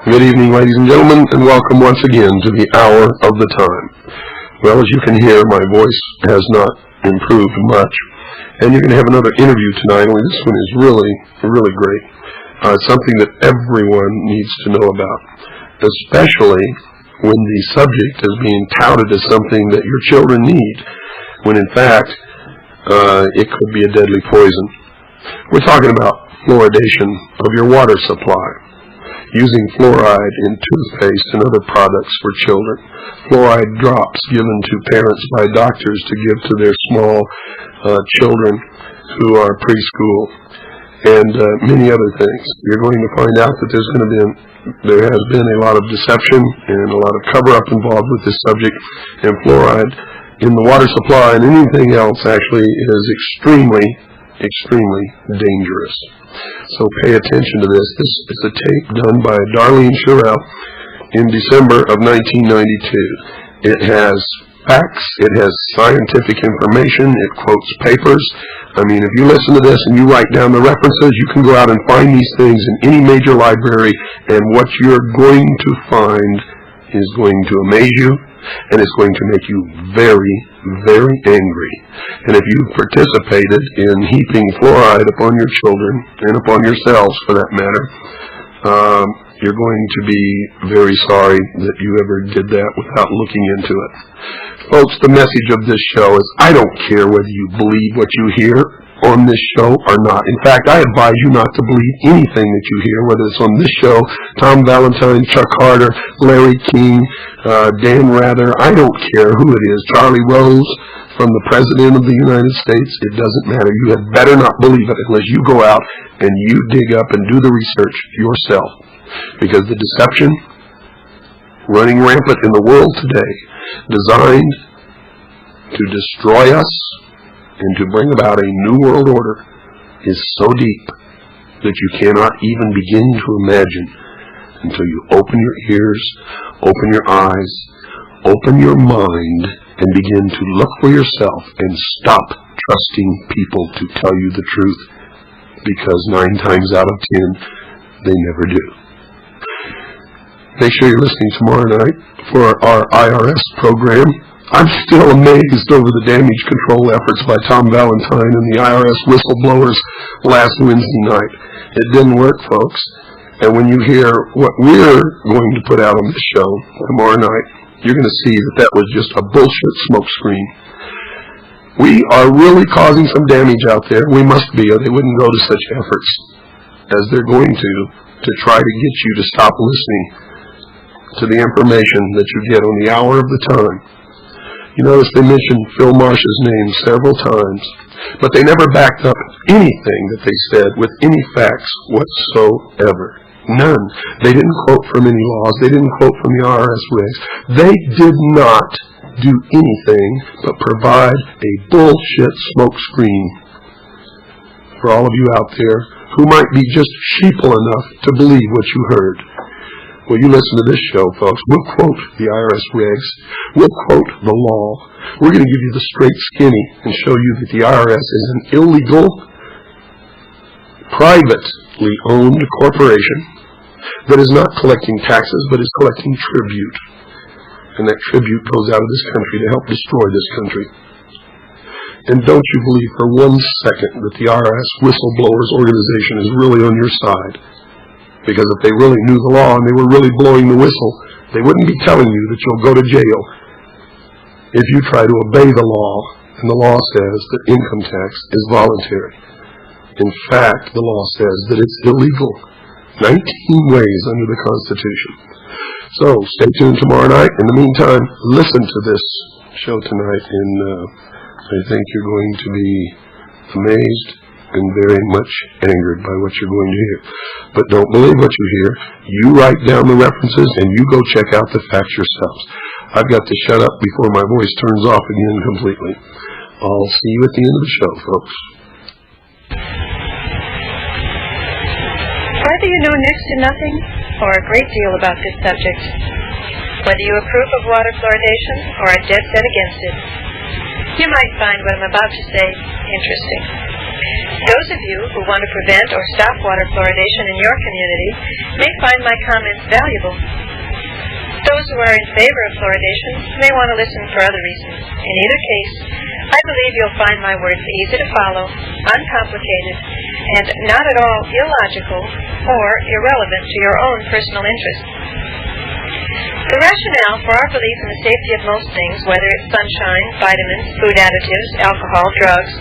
Good evening, ladies and gentlemen, and welcome once again to the Hour of the Time. Well, as you can hear, my voice has not improved much, and you're going to have another interview tonight, only this one is really, really great. Something that everyone needs to know about, especially when the subject is being touted as something that your children need, when in fact, it could be a deadly poison. We're talking about fluoridation of your water supply, using fluoride in toothpaste and other products for children, fluoride drops given to parents by doctors to give to their small children who are preschool, and many other things. You're going to find out that there has been a lot of deception and a lot of cover-up involved with this subject, and fluoride in the water supply and anything else actually is extremely dangerous. So pay attention to this. This is a tape done by Darlene Sherrell in December of 1992. It has facts, it has scientific information, it quotes papers. I mean, if you listen to this and you write down the references, you can go out and find these things in any major library, and what you're going to find is going to amaze you, and it's going to make you very, very angry. And if you've participated in heaping fluoride upon your children, and upon yourselves for that matter, you're going to be very sorry that you ever did that without looking into it. Folks, the message of this show is, I don't care whether you believe what you hear on this show or not. In fact, I advise you not to believe anything that you hear, whether it's on this show, Tom Valentine, Chuck Harder, Larry King, Dan Rather. I don't care who it is, Charlie Rose, from the President of the United States. It doesn't matter. You had better not believe it unless you go out and you dig up and do the research yourself. Because the deception running rampant in the world today, designed to destroy us and to bring about a new world order, is so deep that you cannot even begin to imagine until you open your ears, open your eyes, open your mind, and begin to look for yourself and stop trusting people to tell you the truth, because 9 times out of 10, they never do. Make sure you're listening tomorrow night for our IRS program. I'm still amazed over the damage control efforts by Tom Valentine and the IRS whistleblowers last Wednesday night. It didn't work, folks. And when you hear what we're going to put out on this show tomorrow night, you're going to see that that was just a bullshit smokescreen. We are really causing some damage out there. We must be, or they wouldn't go to such efforts as they're going to try to get you to stop listening to the information that you get on the Hour of the Time. You notice they mentioned Phil Marsh's name several times, but they never backed up anything that they said with any facts whatsoever. None. They didn't quote from any laws. They didn't quote from the IRS regs. They did not do anything but provide a bullshit smokescreen for all of you out there who might be just sheeple enough to believe what you heard. Well, you listen to this show, folks. We'll quote the IRS regs. We'll quote the law. We're going to give you the straight skinny and show you that the IRS is an illegal, privately owned corporation that is not collecting taxes, but is collecting tribute. And that tribute goes out of this country to help destroy this country. And don't you believe for 1 second that the IRS whistleblowers organization is really on your side. Because if they really knew the law and they were really blowing the whistle, they wouldn't be telling you that you'll go to jail if you try to obey the law. And the law says that income tax is voluntary. In fact, the law says that it's illegal. 19 ways under the Constitution. So stay tuned tomorrow night. In the meantime, listen to this show tonight, and I think you're going to be amazed and very much angered by what you're going to hear. But don't believe what you hear. You write down the references and you go check out the facts yourselves. I've got to shut up before my voice turns off again completely. I'll see you at the end of the show, folks. Whether you know next to nothing or a great deal about this subject, whether you approve of water fluoridation or are dead set against it, you might find what I'm about to say interesting. Those of you who want to prevent or stop water fluoridation in your community may find my comments valuable. Those who are in favor of fluoridation may want to listen for other reasons. In either case, I believe you'll find my words easy to follow, uncomplicated, and not at all illogical or irrelevant to your own personal interests. The rationale for our belief in the safety of most things, whether it's sunshine, vitamins, food additives, alcohol, drugs,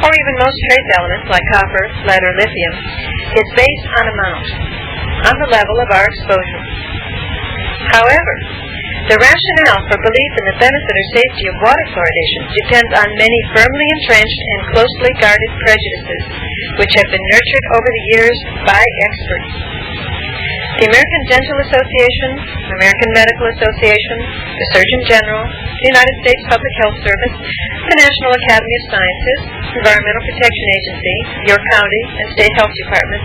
or even most trace elements like copper, lead, or lithium, is based on amount, on the level of our exposure. However, the rationale for belief in the benefit or safety of water fluoridation depends on many firmly entrenched and closely guarded prejudices which have been nurtured over the years by experts. The American Dental Association, American Medical Association, the Surgeon General, the United States Public Health Service, the National Academy of Sciences, Environmental Protection Agency, your county and state health department,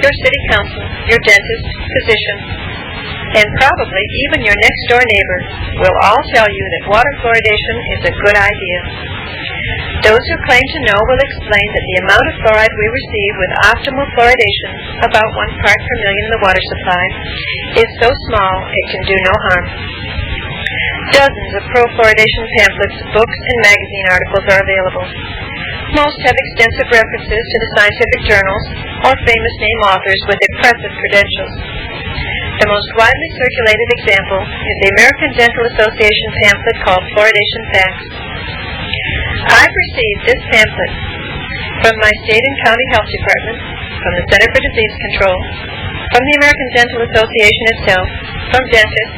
your city council, your dentist, physician, and probably even your next-door neighbor will all tell you that water fluoridation is a good idea. Those who claim to know will explain that the amount of fluoride we receive with optimal fluoridation, about 1 part per million in the water supply, is so small it can do no harm. Dozens of pro-fluoridation pamphlets, books, and magazine articles are available. Most have extensive references to the scientific journals or famous name authors with impressive credentials. The most widely circulated example is the American Dental Association pamphlet called Fluoridation Facts. I've received this pamphlet from my state and county health department, from the Center for Disease Control, from the American Dental Association itself, from dentists,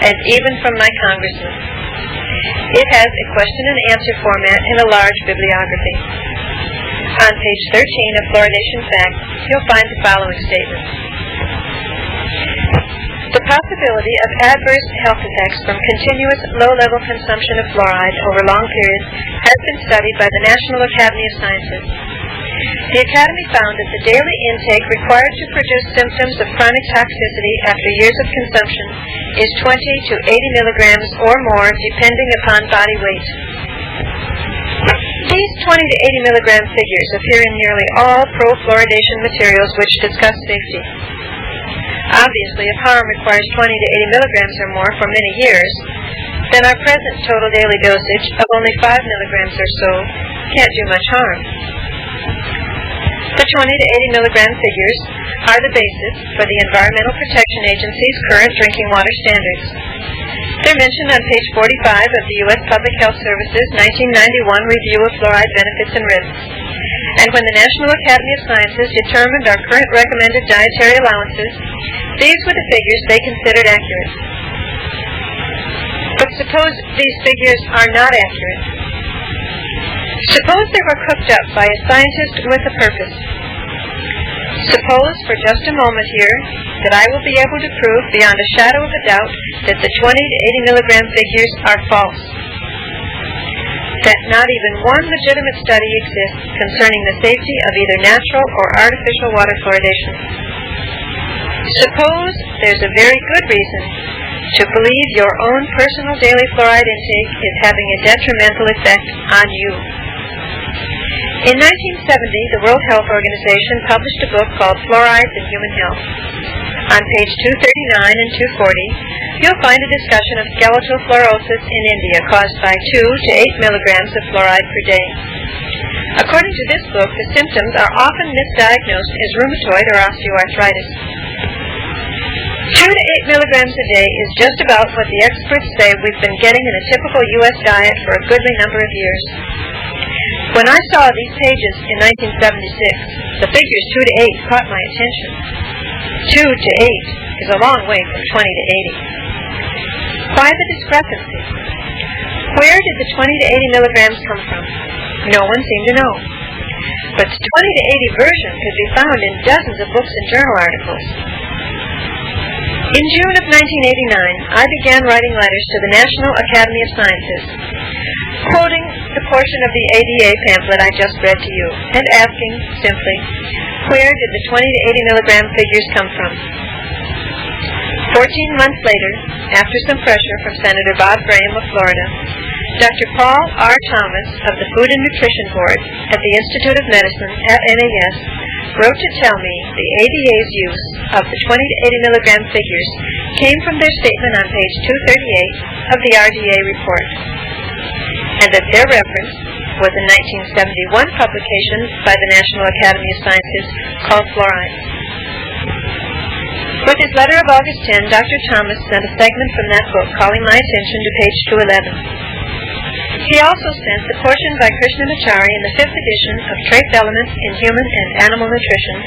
and even from my congressman. It has a question and answer format in a large bibliography. On page 13 of Fluoridation Facts, you'll find the following statement. The possibility of adverse health effects from continuous low-level consumption of fluoride over long periods has been studied by the National Academy of Sciences. The Academy found that the daily intake required to produce symptoms of chronic toxicity after years of consumption is 20 to 80 milligrams or more, depending upon body weight. These 20 to 80 milligram figures appear in nearly all pro-fluoridation materials which discuss safety. Obviously, if harm requires 20 to 80 milligrams or more for many years, then our present total daily dosage of only 5 milligrams or so can't do much harm. The 20 to 80 milligram figures are the basis for the Environmental Protection Agency's current drinking water standards. They're mentioned on page 45 of the U.S. Public Health Service's 1991 Review of Fluoride Benefits and Risks. And when the National Academy of Sciences determined our current recommended dietary allowances, these were the figures they considered accurate. But suppose these figures are not accurate. Suppose they were cooked up by a scientist with a purpose. Suppose for just a moment here that I will be able to prove beyond a shadow of a doubt that the 20 to 80 milligram figures are false. That not even one legitimate study exists concerning the safety of either natural or artificial water fluoridation. Suppose there's a very good reason to believe your own personal daily fluoride intake is having a detrimental effect on you. In 1970, the World Health Organization published a book called Fluorides in Human Health. On page 239 and 240, you'll find a discussion of skeletal fluorosis in India caused by 2 to 8 milligrams of fluoride per day. According to this book, the symptoms are often misdiagnosed as rheumatoid or osteoarthritis. 2 to 8 milligrams a day is just about what the experts say we've been getting in a typical U.S. diet for a goodly number of years. When I saw these pages in 1976, the figures 2 to 8 caught my attention. 2 to 8 is a long way from 20 to 80. Why the discrepancy? Where did the 20 to 80 milligrams come from? No one seemed to know. But the 20 to 80 version could be found in dozens of books and journal articles. In June of 1989, I began writing letters to the National Academy of Sciences, quoting the portion of the ADA pamphlet I just read to you, and asking, simply, where did the 20 to 80 milligram figures come from? 14 months later, after some pressure from Senator Bob Graham of Florida, Dr. Paul R. Thomas of the Food and Nutrition Board at the Institute of Medicine at NAS wrote to tell me the ADA's use of the 20 to 80 milligram figures came from their statement on page 238 of the RDA report, and that their reference was a 1971 publication by the National Academy of Sciences called Fluorides. With his letter of August 10, Dr. Thomas sent a segment from that book calling my attention to page 211. He also sent the portion by Krishnamachari in the 5th edition of Trace Elements in Human and Animal Nutrition,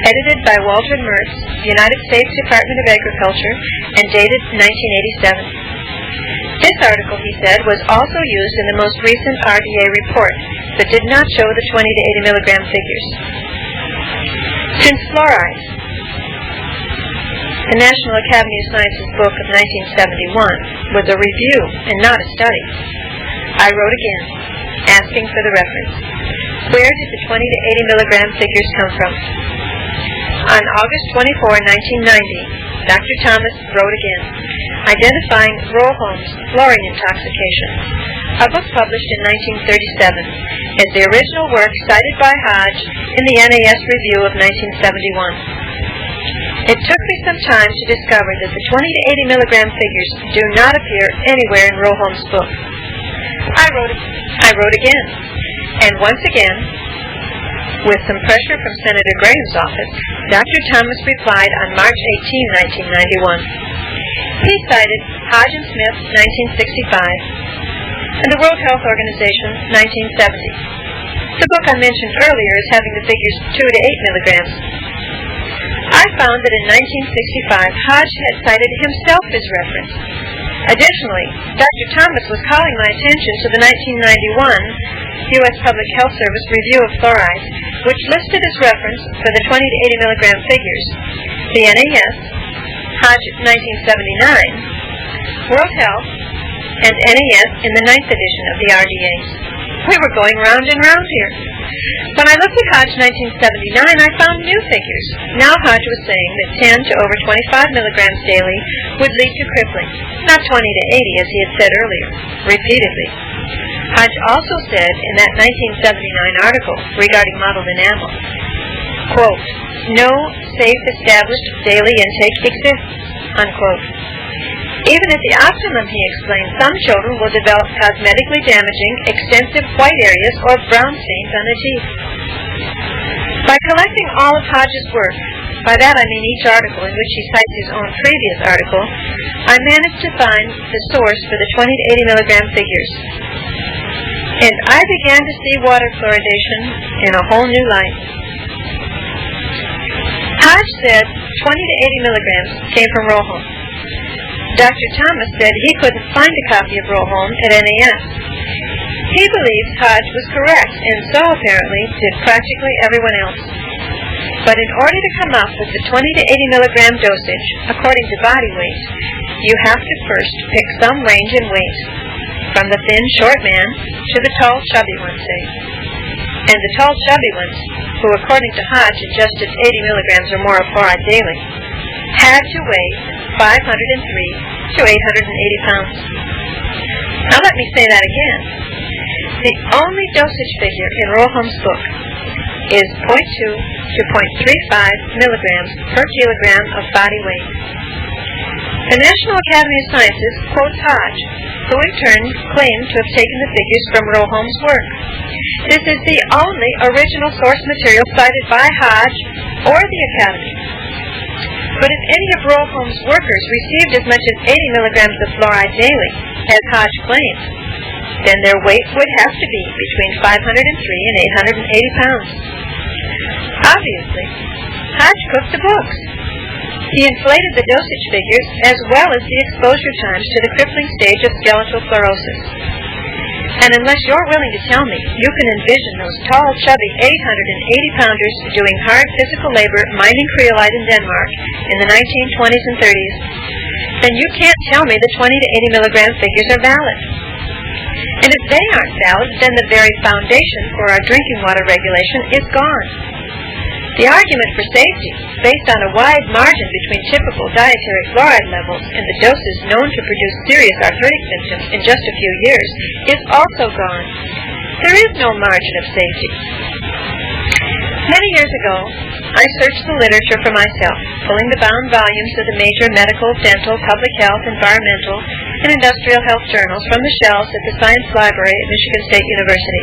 edited by Walter Mertz, United States Department of Agriculture, and dated 1987. This article, he said, was also used in the most recent RDA report, but did not show the 20 to 80 milligram figures. Since fluorides, the National Academy of Sciences book of 1971, was a review and not a study, I wrote again, asking for the reference. Where did the 20 to 80 milligram figures come from? On August 24, 1990, Dr. Thomas wrote again, identifying Roholm's fluorine intoxication, a book published in 1937, as the original work cited by Hodge in the NAS review of 1971. It took me some time to discover that the 20 to 80 milligram figures do not appear anywhere in Roholm's book. I wrote again, and once again, with some pressure from Senator Graham's office, Dr. Thomas replied on March 18, 1991. He cited Hodge and Smith, 1965, and the World Health Organization, 1970. The book I mentioned earlier is having the figures 2 to 8 milligrams. I found that in 1965, Hodge had cited himself as reference. Additionally, Dr. Thomas was calling my attention to the 1991 U.S. Public Health Service review of fluorides, which listed as reference for the 20 to 80 milligram figures the NAS, Hodge 1979, World Health, and NAS in the 9th edition of the RDAs. We were going round and round here. When I looked at Hodge 1979, I found new figures. Now Hodge was saying that 10 to over 25 milligrams daily would lead to crippling, not 20 to 80 as he had said earlier, repeatedly. Hodge also said in that 1979 article regarding mottled enamel, quote, no safe established daily intake exists, unquote. Even at the optimum, he explained, some children will develop cosmetically damaging, extensive white areas or brown stains on their teeth. By collecting all of Hodge's work, by that I mean each article in which he cites his own previous article, I managed to find the source for the 20 to 80 milligram figures. And I began to see water fluoridation in a whole new light. Hodge said 20 to 80 milligrams came from Roholm. Dr. Thomas said he couldn't find a copy of Roholm at NAS. He believes Hodge was correct, and so apparently did practically everyone else. But in order to come up with the 20 to 80 milligram dosage, according to body weight, you have to first pick some range in weight, from the thin, short man to the tall, chubby one, say. And the tall, chubby ones, who according to Hodge ingested 80 milligrams or more of fluoride daily, had to weigh 503 to 880 pounds. Now let me say that again. The only dosage figure in Roholm's book is 0.2 to 0.35 milligrams per kilogram of body weight. The National Academy of Sciences quotes Hodge, who in turn claimed to have taken the figures from Roholm's work. This is the only original source material cited by Hodge or the Academy. But if any of Roholm's workers received as much as 80 milligrams of fluoride daily, as Hodge claims, then their weight would have to be between 503 and 880 pounds. Obviously, Hodge cooked the books. He inflated the dosage figures as well as the exposure times to the crippling stage of skeletal fluorosis. And unless you're willing to tell me you can envision those tall, chubby 880-pounders doing hard physical labor mining creolite in Denmark in the 1920s and 30s, then you can't tell me the 20 to 80 milligram figures are valid. And if they aren't valid, then the very foundation for our drinking water regulation is gone. The argument for safety, based on a wide margin between typical dietary fluoride levels and the doses known to produce serious arthritic symptoms in just a few years, is also gone. There is no margin of safety. Many years ago, I searched the literature for myself, pulling the bound volumes of the major medical, dental, public health, environmental, and industrial health journals from the shelves at the Science Library at Michigan State University.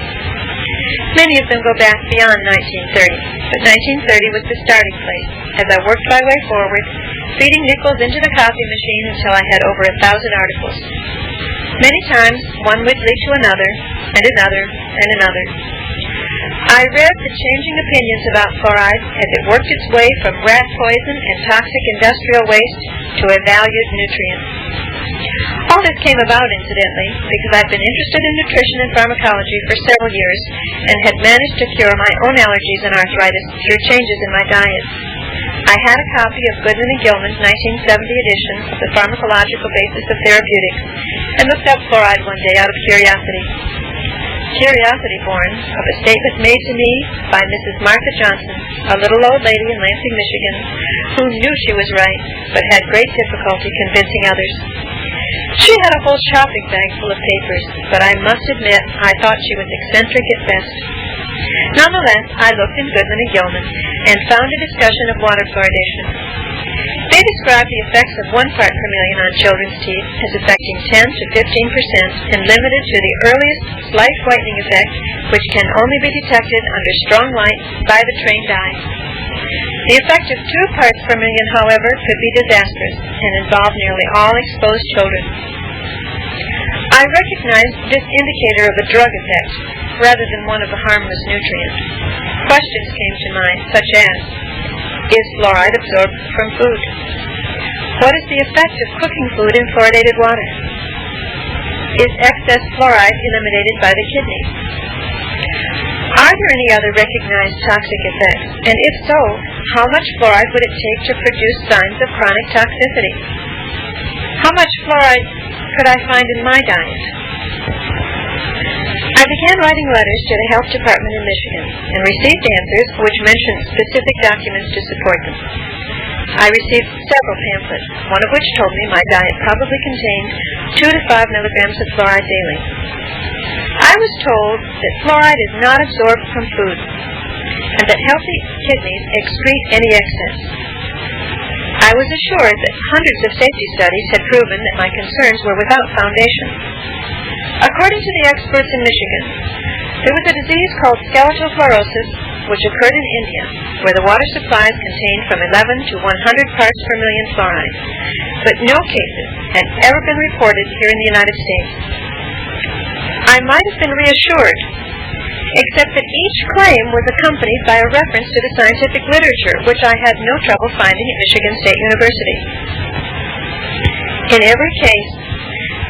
Many of them go back beyond 1930, but 1930 was the starting place, as I worked my way forward, feeding nickels into the copy machine until I had over 1,000 articles. Many times, one would lead to another, and another, and another. I read the changing opinions about fluoride as it worked its way from rat poison and toxic industrial waste to a valued nutrient. All this came about, incidentally, because I've been interested in nutrition and pharmacology for several years and had managed to cure my own allergies and arthritis through changes in my diet. I had a copy of Goodman and Gilman's 1970 edition of The Pharmacological Basis of Therapeutics and looked up fluoride one day out of curiosity. Curiosity born of a statement made to me by Mrs. Martha Johnson, a little old lady in Lansing, Michigan, who knew she was right, but had great difficulty convincing others. She had a whole shopping bag full of papers, but I must admit I thought she was eccentric at best. Nonetheless, I looked in Goodman and Gilman and found a discussion of water fluoridation. They described the effects of 1 part per million on children's teeth as affecting 10 to 15% and limited to the earliest slight whitening effect, which can only be detected under strong light by the trained eye. The effect of 2 parts per million, however, could be disastrous and involve nearly all exposed children. I recognized this indicator of a drug effect rather than one of a harmless nutrient. Questions came to mind, such as, is fluoride absorbed from food? What is the effect of cooking food in fluoridated water? Is excess fluoride eliminated by the kidneys? Are there any other recognized toxic effects? And if so, how much fluoride would it take to produce signs of chronic toxicity? How much fluoride could I find in my diet? I began writing letters to the health department in Michigan and received answers which mentioned specific documents to support them. I received several pamphlets, one of which told me my diet probably contained 2 to 5 milligrams of fluoride daily. I was told that fluoride is not absorbed from food and that healthy kidneys excrete any excess. I was assured that hundreds of safety studies had proven that my concerns were without foundation. According to the experts in Michigan, there was a disease called skeletal fluorosis which occurred in India, where the water supplies contained from 11 to 100 parts per million fluoride, but no cases had ever been reported here in the United States. I might have been reassured, except that each claim was accompanied by a reference to the scientific literature, which I had no trouble finding at Michigan State University. In every case,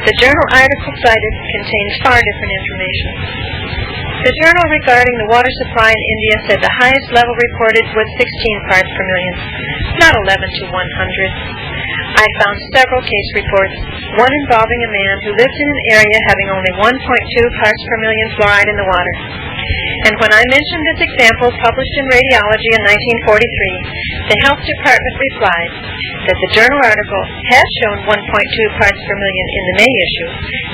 the journal article cited contained far different information. The journal regarding the water supply in India said the highest level reported was 16 parts per million, not 11 to 100. I found several case reports, one involving a man who lived in an area having only 1.2 parts per million fluoride in the water. And when I mentioned this example published in Radiology in 1943, the health department replied that the journal article had shown 1.2 parts per million in the May issue,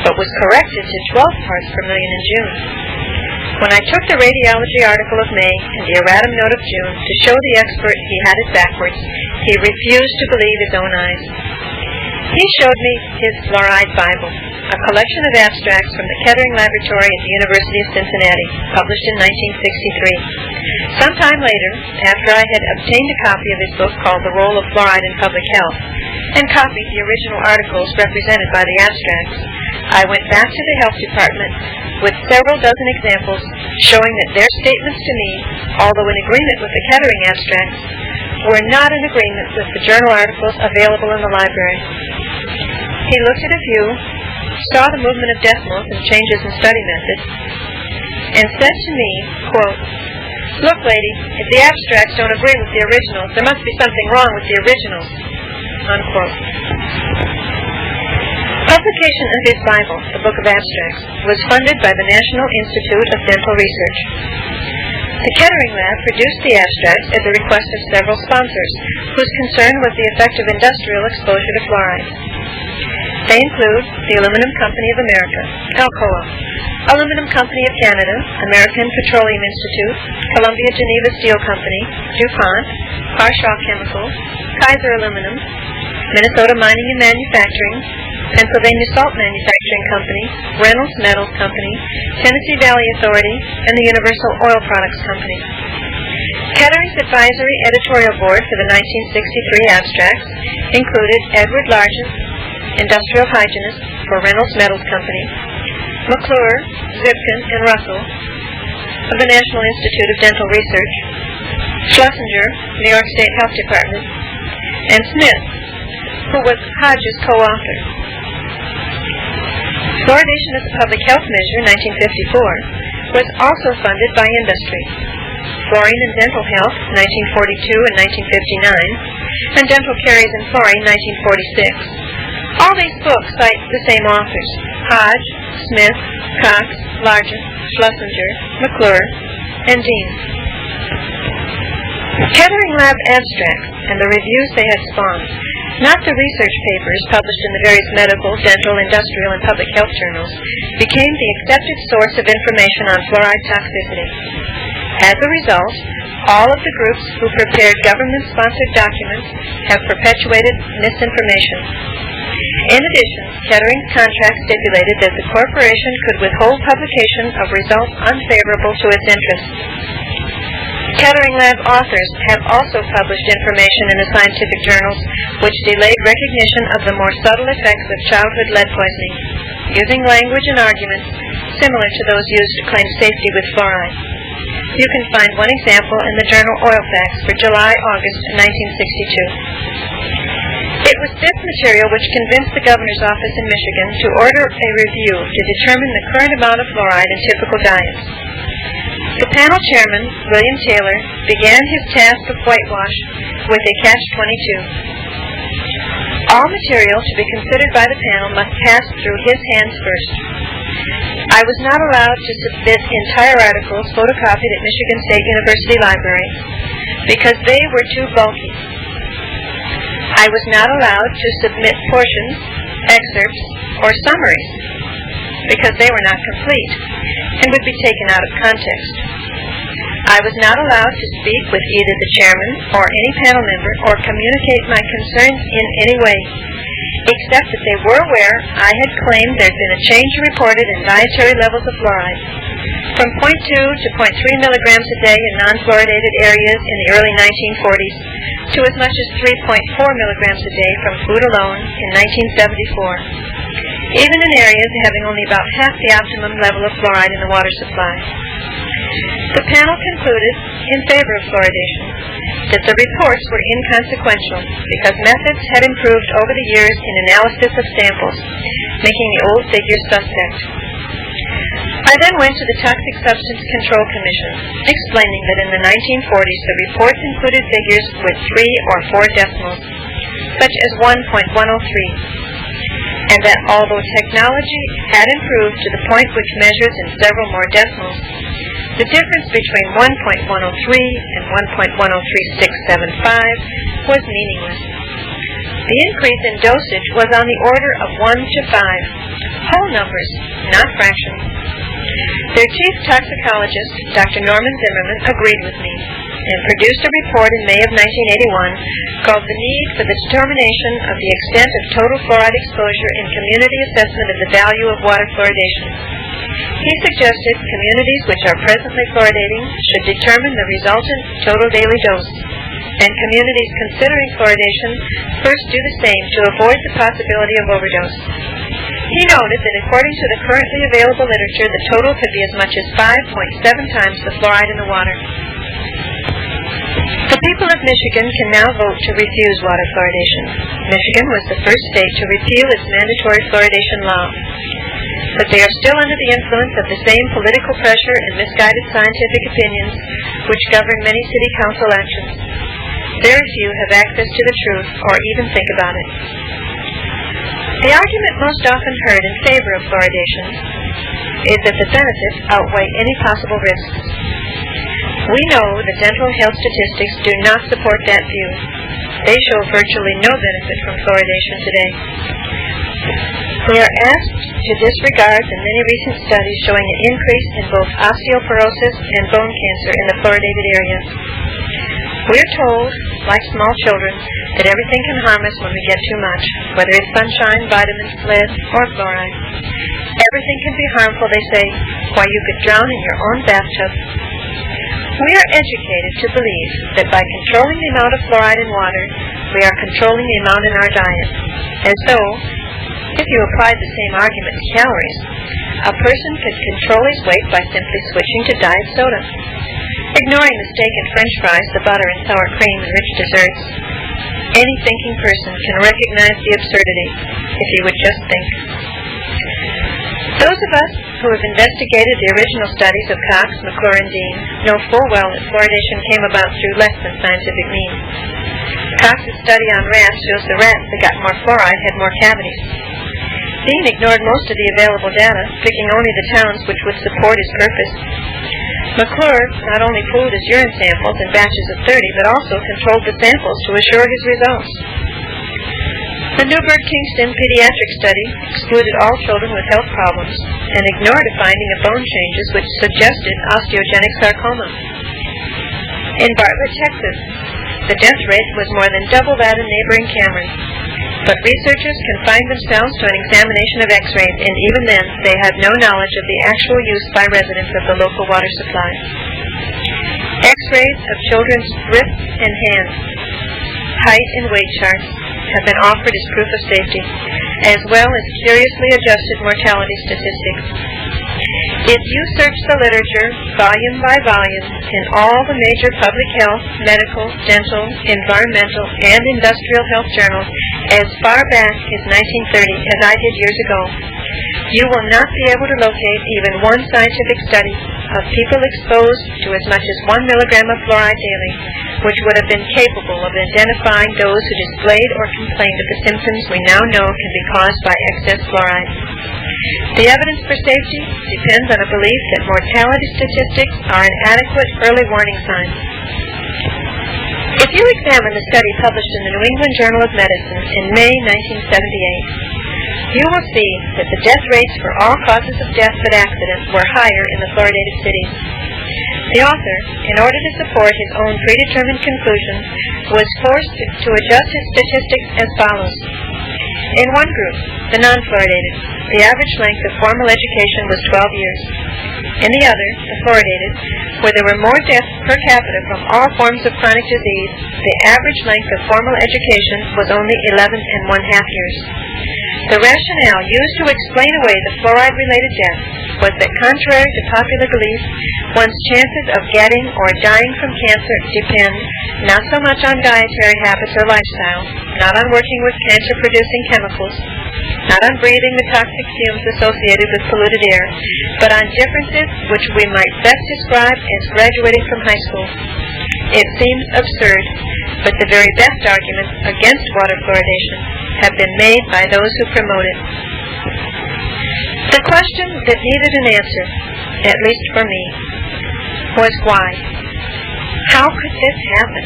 but was corrected to 12 parts per million in June. When I took the radiology article of May and the erratum note of June to show the expert he had it backwards, he refused to believe his own eyes. He showed me his Fluoride Bible, a collection of abstracts from the Kettering Laboratory at the University of Cincinnati, published in 1963. Sometime later, after I had obtained a copy of his book called The Role of Fluoride in Public Health, and copied the original articles represented by the abstracts, I went back to the health department with several dozen examples showing that their statements to me, although in agreement with the Kettering abstracts, were not in agreement with the journal articles available in the library. He looked at a few, saw the movement of decimals and changes in study methods, and said to me, quote, "Look, lady, if the abstracts don't agree with the originals, there must be something wrong with the originals," unquote. Publication of his Bible, the Book of Abstracts, was funded by the National Institute of Dental Research. The Kettering Lab produced the abstracts at the request of several sponsors, whose concern was the effect of industrial exposure to fluoride. They include the Aluminum Company of America, Alcoa, Aluminum Company of Canada, American Petroleum Institute, Columbia Geneva Steel Company, DuPont, Harshaw Chemicals, Kaiser Aluminum, Minnesota Mining and Manufacturing, Pennsylvania Salt Manufacturing Company, Reynolds Metals Company, Tennessee Valley Authority, and the Universal Oil Products Company. Kettering's advisory editorial board for the 1963 abstracts included Edward Largent, industrial hygienist for Reynolds Metals Company, McClure, Zipkin, and Russell of the National Institute of Dental Research, Schlesinger, New York State Health Department, and Smith, who was Hodge's co-author. Fluoridation as a Public Health Measure, 1954, was also funded by industry. Fluorine and Dental Health, 1942 and 1959, and Dental Caries and Fluorine, 1946. All these books cite the same authors: Hodge, Smith, Cox, Largent, Schlesinger, McClure, and Dean. Kettering Lab abstracts and the reviews they had spawned, not the research papers published in the various medical, dental, industrial, and public health journals, became the accepted source of information on fluoride toxicity. As a result, all of the groups who prepared government-sponsored documents have perpetuated misinformation. In addition, Kettering's contract stipulated that the corporation could withhold publication of results unfavorable to its interests. Kettering Lab authors have also published information in the scientific journals which delayed recognition of the more subtle effects of childhood lead poisoning, using language and arguments similar to those used to claim safety with fluoride. You can find one example in the journal Oil Facts for July-August 1962. It was this material which convinced the governor's office in Michigan to order a review to determine the current amount of fluoride in typical diets. The panel chairman, William Taylor, began his task of whitewash with a catch-22. All material to be considered by the panel must pass through his hands first. I was not allowed to submit entire articles photocopied at Michigan State University Library because they were too bulky. I was not allowed to submit portions, excerpts, or summaries because they were not complete and would be taken out of context. I was not allowed to speak with either the chairman or any panel member or communicate my concerns in any way, except that they were aware I had claimed there had been a change reported in dietary levels of fluoride from 0.2 to 0.3 milligrams a day in non-fluoridated areas in the early 1940s to as much as 3.4 milligrams a day from food alone in 1974, even in areas having only about half the optimum level of fluoride in the water supply. The panel concluded in favor of fluoridation that the reports were inconsequential because methods had improved over the years in analysis of samples, making the old figures suspect. I then went to the Toxic Substance Control Commission, explaining that in the 1940s the reports included figures with 3 or 4 decimals, such as 1.103, and that although technology had improved to the point which measures in several more decimals, the difference between 1.103 and 1.103.675 was meaningless. The increase in dosage was on the order of 1 to 5, whole numbers, not fractions. Their chief toxicologist, Dr. Norman Zimmerman, agreed with me and produced a report in May of 1981 called The Need for the Determination of the Extent of Total Fluoride Exposure in Community Assessment of the Value of Water Fluoridation. He suggested communities which are presently fluoridating should determine the resultant total daily dose, and communities considering fluoridation first do the same to avoid the possibility of overdose. He noted that according to the currently available literature, the total could be as much as 5.7 times the fluoride in the water. The people of Michigan can now vote to refuse water fluoridation. Michigan was the first state to repeal its mandatory fluoridation law. But they are still under the influence of the same political pressure and misguided scientific opinions which govern many city council actions. Very few have access to the truth or even think about it. The argument most often heard in favor of fluoridation is that the benefits outweigh any possible risks. We know that dental health statistics do not support that view. They show virtually no benefit from fluoridation today. We are asked to disregard the many recent studies showing an increase in both osteoporosis and bone cancer in the fluoridated area. We are told, like small children, that everything can harm us when we get too much, whether it's sunshine, vitamins, lead, or fluoride. Everything can be harmful, they say, while you could drown in your own bathtub. We are educated to believe that by controlling the amount of fluoride in water, we are controlling the amount in our diet. As though, if you applied the same argument to calories, a person could control his weight by simply switching to diet soda. Ignoring the steak and french fries, the butter and sour cream and rich desserts, any thinking person can recognize the absurdity if he would just think. Those of us who have investigated the original studies of Cox, McClure, and Dean know full well that fluoridation came about through less than scientific means. Cox's study on rats shows the rats that got more fluoride had more cavities. Dean ignored most of the available data, picking only the towns which would support his purpose. McClure not only pooled his urine samples in batches of 30, but also controlled the samples to assure his results. The Newburgh-Kingston pediatric study excluded all children with health problems and ignored a finding of bone changes which suggested osteogenic sarcoma. In Bartlett, Texas, the death rate was more than double that in neighboring Cameron. But researchers confined themselves to an examination of x-rays, and even then they had no knowledge of the actual use by residents of the local water supply. X-rays of children's wrists and hands, height and weight charts have been offered as proof of safety, as well as curiously adjusted mortality statistics. If you search the literature, volume by volume, in all the major public health, medical, dental, environmental, and industrial health journals as far back as 1930, as I did years ago, you will not be able to locate even one scientific study of people exposed to as much as 1 milligram of fluoride daily, which would have been capable of identifying those who displayed or complained of the symptoms we now know can be caused by excess fluoride. The evidence for safety depends on a belief that mortality statistics are an adequate early warning sign. If you examine the study published in the New England Journal of Medicine in May 1978, you will see that the death rates for all causes of death but accident were higher in the fluoridated cities. The author, in order to support his own predetermined conclusions, was forced to adjust his statistics as follows. In one group, the non-fluoridated, the average length of formal education was 12 years. In the other, the fluoridated, where there were more deaths per capita from all forms of chronic disease, the average length of formal education was only 11.5 years. The rationale used to explain away the fluoride-related deaths was that, contrary to popular belief, one's chances of getting or dying from cancer depend not so much on dietary habits or lifestyle, not on working with cancer-producing chemicals, not on breathing the toxic fumes associated with polluted air, but on differences which we might best describe as graduating from high school. It seems absurd, but the very best arguments against water fluoridation have been made by those who promote it. The question that needed an answer, at least for me, was why? How could this happen?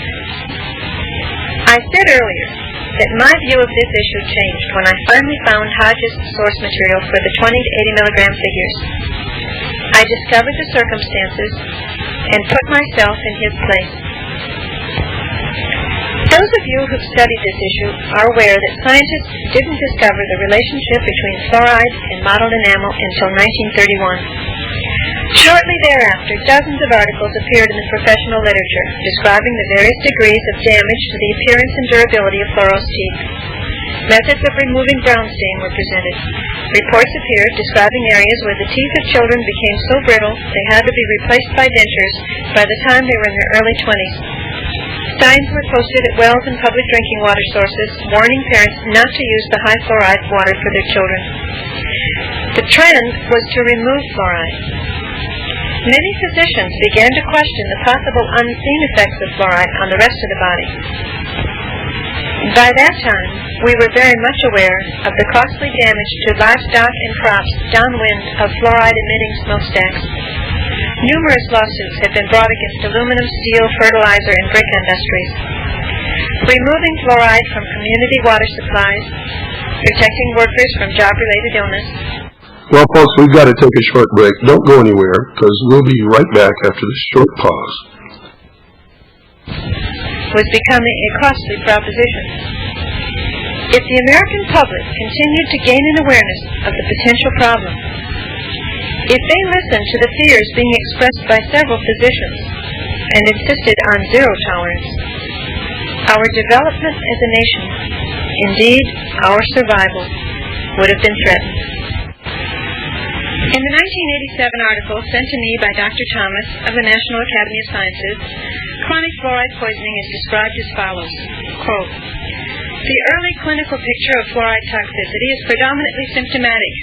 I said earlier that my view of this issue changed when I finally found Hodges' source material for the 20 to 80 milligram figures. I discovered the circumstances and put myself in his place. Those of you who've studied this issue are aware that scientists didn't discover the relationship between fluoride and mottled enamel until 1931. Shortly thereafter, dozens of articles appeared in the professional literature describing the various degrees of damage to the appearance and durability of fluorose teeth. Methods of removing brown stain were presented. Reports appeared describing areas where the teeth of children became so brittle they had to be replaced by dentures by the time they were in their early 20s. Signs were posted at wells and public drinking water sources warning parents not to use the high fluoride water for their children. The trend was to remove fluoride. Many physicians began to question the possible unseen effects of fluoride on the rest of the body. By that time, we were very much aware of the costly damage to livestock and crops downwind of fluoride-emitting smokestacks. Numerous lawsuits have been brought against aluminum, steel, fertilizer, and brick industries. Removing fluoride from community water supplies, protecting workers from job-related illness. Well, folks, we've got to take a short break. Don't go anywhere, because we'll be right back after this short pause. Was becoming a costly proposition. If the American public continued to gain an awareness of the potential problem, if they listened to the fears being expressed by several physicians and insisted on zero tolerance, our development as a nation, indeed our survival, would have been threatened. In the 1987 article sent to me by Dr. Thomas of the National Academy of Sciences, chronic fluoride poisoning is described as follows, quote, "The early clinical picture of fluoride toxicity is predominantly symptomatic.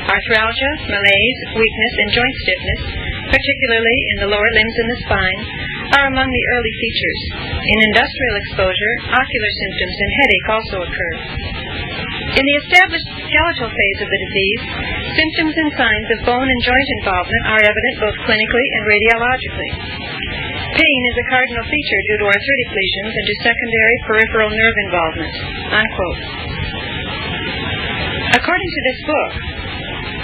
Arthralgia, malaise, weakness, and joint stiffness, particularly in the lower limbs and the spine, are among the early features. In industrial exposure, ocular symptoms and headache also occur. In the established skeletal phase of the disease, symptoms and signs of bone and joint involvement are evident both clinically and radiologically. Pain is a cardinal feature due to arthritic lesions and to secondary peripheral nerve involvement." Unquote. According to this book,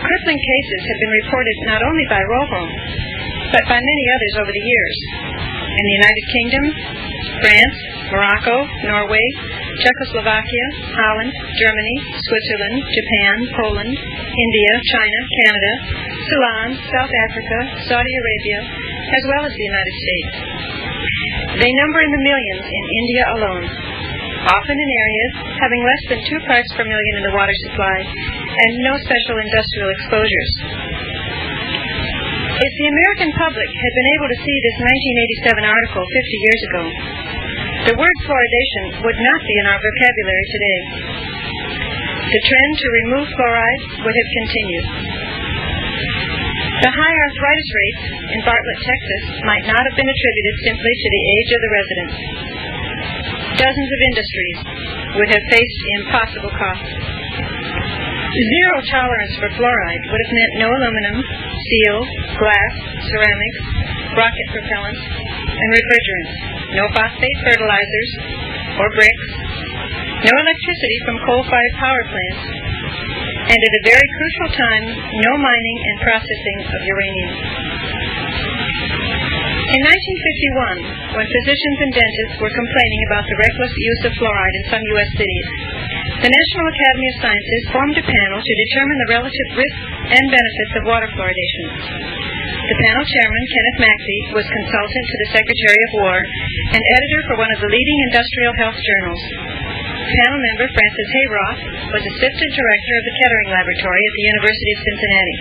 crippling cases have been reported not only by Rojo, but by many others over the years. In the United Kingdom, France, Morocco, Norway, Czechoslovakia, Holland, Germany, Switzerland, Japan, Poland, India, China, Canada, Ceylon, South Africa, Saudi Arabia, as well as the United States. They number in the millions in India alone, often in areas having less than 2 parts per million in the water supply and no special industrial exposures. If the American public had been able to see this 1987 article 50 years ago, the word fluoridation would not be in our vocabulary today. The trend to remove fluoride would have continued. The high arthritis rates in Bartlett, Texas might not have been attributed simply to the age of the residents. Dozens of industries would have faced impossible costs. Zero tolerance for fluoride would have meant no aluminum, steel, glass, ceramics, rocket propellants, and refrigerants, no phosphate fertilizers or bricks, no electricity from coal-fired power plants, and at a very crucial time, no mining and processing of uranium. In 1951, when physicians and dentists were complaining about the reckless use of fluoride in some U.S. cities, the National Academy of Sciences formed a panel to determine the relative risks and benefits of water fluoridation. The panel chairman, Kenneth Maxey, was consultant to the Secretary of War and editor for one of the leading industrial health journals. Panel member Francis Hayroth was assistant director of the Kettering Laboratory at the University of Cincinnati.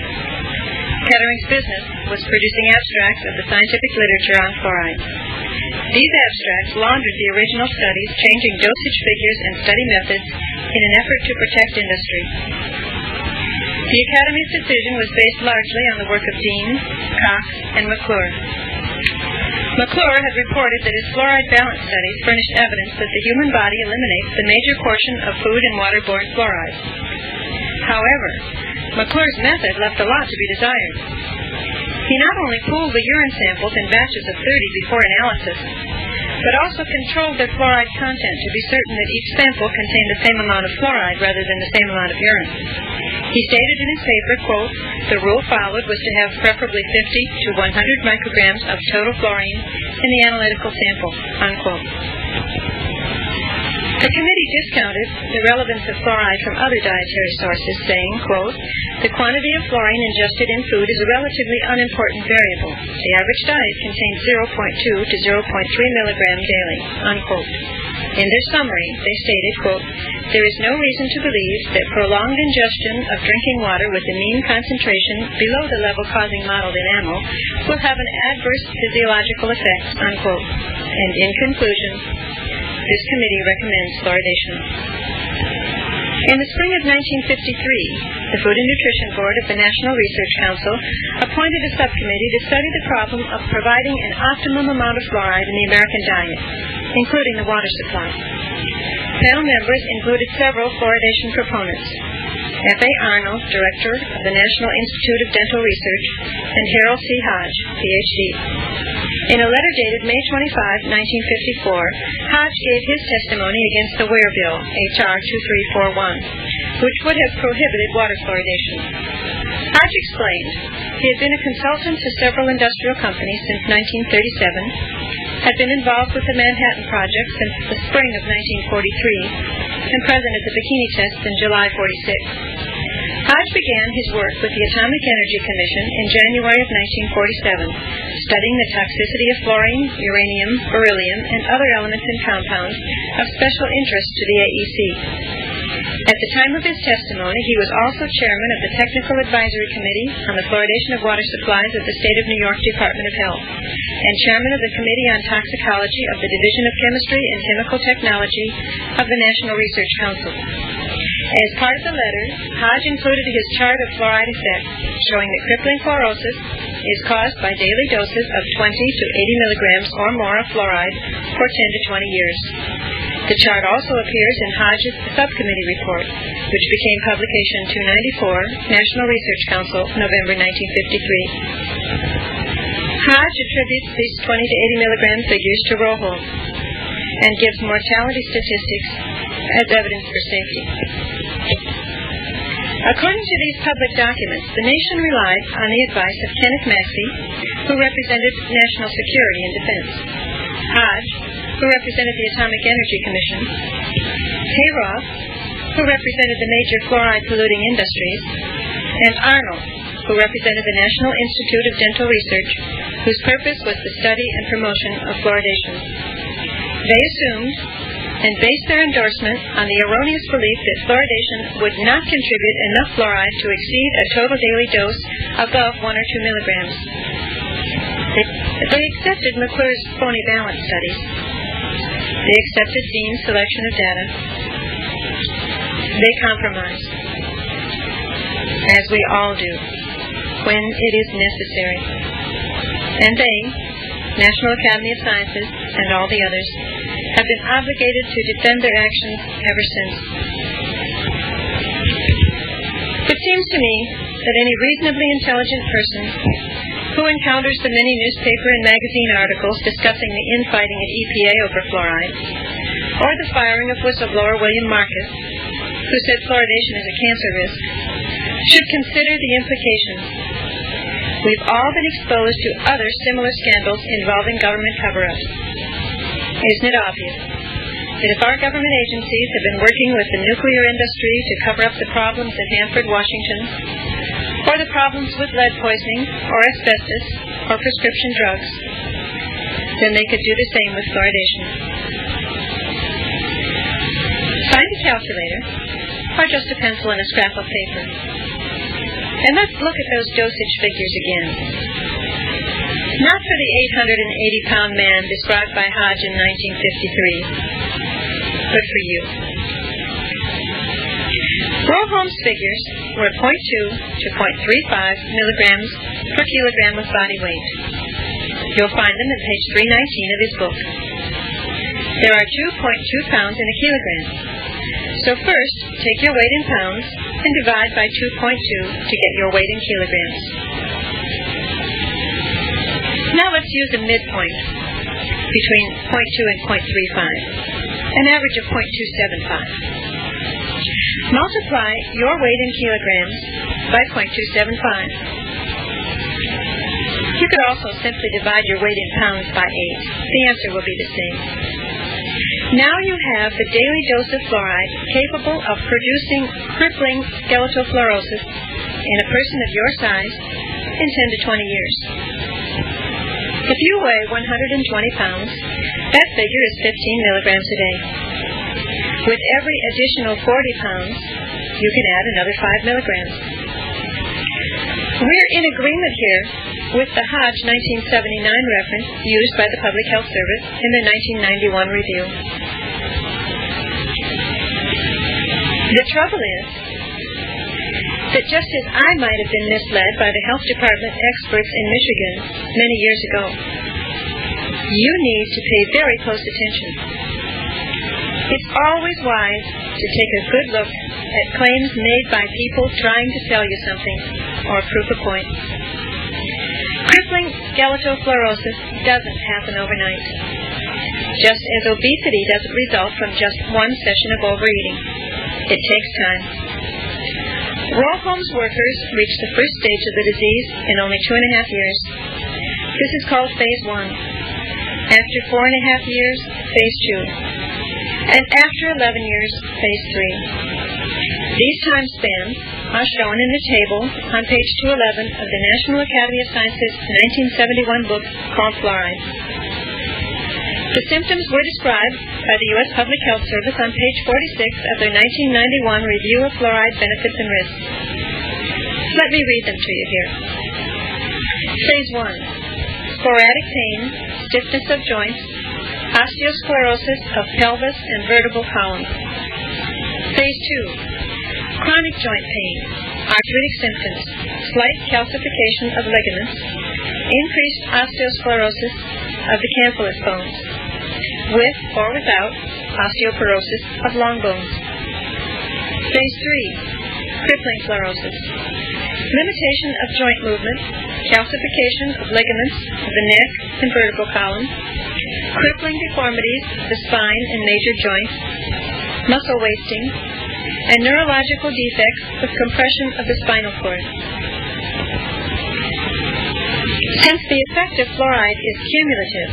Kettering's business was producing abstracts of the scientific literature on fluoride. These abstracts laundered the original studies, changing dosage figures and study methods in an effort to protect industry. The Academy's decision was based largely on the work of Dean, Cox, and McClure. McClure had reported that his fluoride balance studies furnished evidence that the human body eliminates the major portion of food and waterborne fluoride. However, McClure's method left a lot to be desired. He not only pooled the urine samples in batches of 30 before analysis, but also controlled their fluoride content to be certain that each sample contained the same amount of fluoride rather than the same amount of urine. He stated in his paper, quote, "The rule followed was to have preferably 50 to 100 micrograms of total fluorine in the analytical sample," unquote. The committee discounted the relevance of fluoride from other dietary sources, saying, quote, "The quantity of fluorine ingested in food is a relatively unimportant variable. The average diet contains 0.2 to 0.3 milligrams daily," unquote. In their summary, they stated, quote, "There is no reason to believe that prolonged ingestion of drinking water with a mean concentration below the level causing mottled enamel will have an adverse physiological effect," unquote. And in conclusion, this committee recommends fluoridation. In the spring of 1953, the Food and Nutrition Board of the National Research Council appointed a subcommittee to study the problem of providing an optimum amount of fluoride in the American diet, including the water supply. Panel members included several fluoridation proponents. F.A. Arnold, Director of the National Institute of Dental Research, and Harold C. Hodge, Ph.D. In a letter dated May 25, 1954, Hodge gave his testimony against the Ware Bill, H.R. 2341, which would have prohibited water fluoridation. Hodge explained he had been a consultant to several industrial companies since 1937, had been involved with the Manhattan Project since the spring of 1943, and present at the bikini tests in July 46. Hodge began his work with the Atomic Energy Commission in January of 1947, studying the toxicity of fluorine, uranium, beryllium, and other elements and compounds of special interest to the AEC. At the time of his testimony, he was also chairman of the Technical Advisory Committee on the Fluoridation of Water Supplies of the State of New York Department of Health, and chairman of the Committee on Toxicology of the Division of Chemistry and Chemical Technology of the National Research Council. As part of the letter, Hodge included his chart of fluoride effects, showing that crippling fluorosis is caused by daily doses of 20 to 80 milligrams or more of fluoride for 10 to 20 years. The chart also appears in Hodge's subcommittee report, which became publication 294, National Research Council, November 1953. Hodge attributes these 20 to 80 milligram figures to Rojo and gives mortality statistics as evidence for safety. According to these public documents, the nation relied on the advice of Kenneth Maxey, who represented national security and defense, Hodge, who represented the Atomic Energy Commission, Hayroth, who represented the major fluoride-polluting industries, and Arnold, who represented the National Institute of Dental Research, whose purpose was the study and promotion of fluoridation. They assumed and based their endorsement on the erroneous belief that fluoridation would not contribute enough fluoride to exceed a total daily dose above 1 or 2 milligrams. They accepted McClure's phony balance studies. They accepted Dean's selection of data. They compromised, as we all do, when it is necessary. And they, National Academy of Sciences, and all the others, have been obligated to defend their actions ever since. It seems to me that any reasonably intelligent person who encounters the many newspaper and magazine articles discussing the infighting at EPA over fluoride, or the firing of whistleblower William Marcus, who said fluoridation is a cancer risk, should consider the implications. We've all been exposed to other similar scandals involving government cover-ups. Isn't it obvious that if our government agencies have been working with the nuclear industry to cover up the problems at Hanford, Washington, or the problems with lead poisoning, or asbestos, or prescription drugs, then they could do the same with fluoridation. Find a calculator, or just a pencil and a scrap of paper, and let's look at those dosage figures again. Not for the 880-pound man described by Hodge in 1953, but for you. Roholm's figures were 0.2 to 0.35 milligrams per kilogram of body weight. You'll find them at page 319 of his book. There are 2.2 pounds in a kilogram. So first, take your weight in pounds and divide by 2.2 to get your weight in kilograms. Now let's use a midpoint between 0.2 and 0.35, an average of 0.275. Multiply your weight in kilograms by 0.275. You could also simply divide your weight in pounds by 8. The answer will be the same. Now you have the daily dose of fluoride capable of producing crippling skeletal fluorosis in a person of your size in 10 to 20 years. If you weigh 120 pounds, that figure is 15 milligrams a day. With every additional 40 pounds, you can add another 5 milligrams. We're in agreement here with the Hodge 1979 reference used by the Public Health Service in their 1991 review. The trouble is that just as I might have been misled by the health department experts in Michigan many years ago, you need to pay very close attention. It's always wise to take a good look at claims made by people trying to sell you something or prove a point. Crippling skeletal fluorosis doesn't happen overnight. Just as obesity doesn't result from just one session of overeating. It takes time. Roll homes workers reach the first stage of the disease in only 2.5 years. This is called phase 1. After 4.5 years, phase 2. And after 11 years, phase 3. These time spans are shown in the table on page 211 of the National Academy of Sciences 1971 book called Fluoride. The symptoms were described by the U.S. Public Health Service on page 46 of their 1991 Review of Fluoride Benefits and Risks. Let me read them to you here. Phase 1. Sporadic pain, stiffness of joints, osteosclerosis of pelvis and vertebral column. Phase 2. Chronic joint pain, arthritic symptoms, slight calcification of ligaments, increased osteosclerosis of the campylus bones, with or without osteoporosis of long bones. Phase 3. Crippling fluorosis. Limitation of joint movement, calcification of ligaments of the neck and vertebral column, crippling deformities of the spine and major joints, muscle wasting, and neurological defects with compression of the spinal cord. Since the effect of fluoride is cumulative,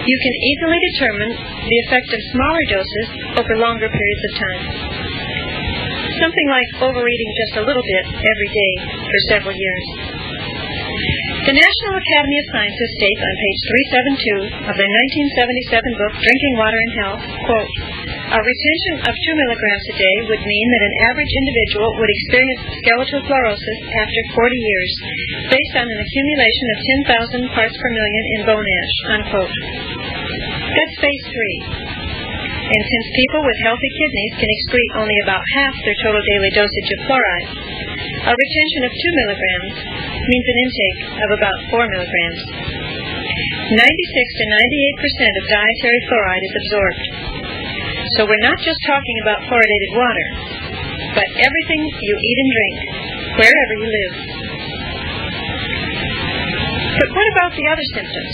you can easily determine the effect of smaller doses over longer periods of time. Something like overeating just a little bit every day for several years. The National Academy of Sciences states on page 372 of their 1977 book, Drinking Water and Health, quote, a retention of 2 milligrams a day would mean that an average individual would experience skeletal fluorosis after 40 years, based on an accumulation of 10,000 parts per million in bone ash, unquote. That's phase 3. And since people with healthy kidneys can excrete only about half their total daily dosage of fluoride, a retention of 2 milligrams means an intake of about 4 milligrams. 96 to 98% of dietary fluoride is absorbed. So we're not just talking about fluoridated water, but everything you eat and drink, wherever you live. But what about the other symptoms?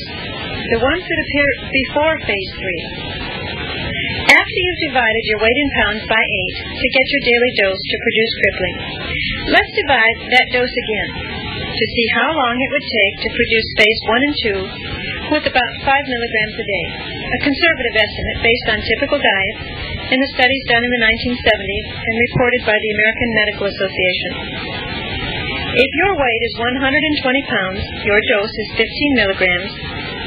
The ones that appear before phase 3. After you've divided your weight in pounds by 8 to get your daily dose to produce crippling, let's divide that dose again to see how long it would take to produce phase 1 and 2 with about 5 milligrams a day, a conservative estimate based on typical diets in the studies done in the 1970s and reported by the American Medical Association. If your weight is 120 pounds, your dose is 15 milligrams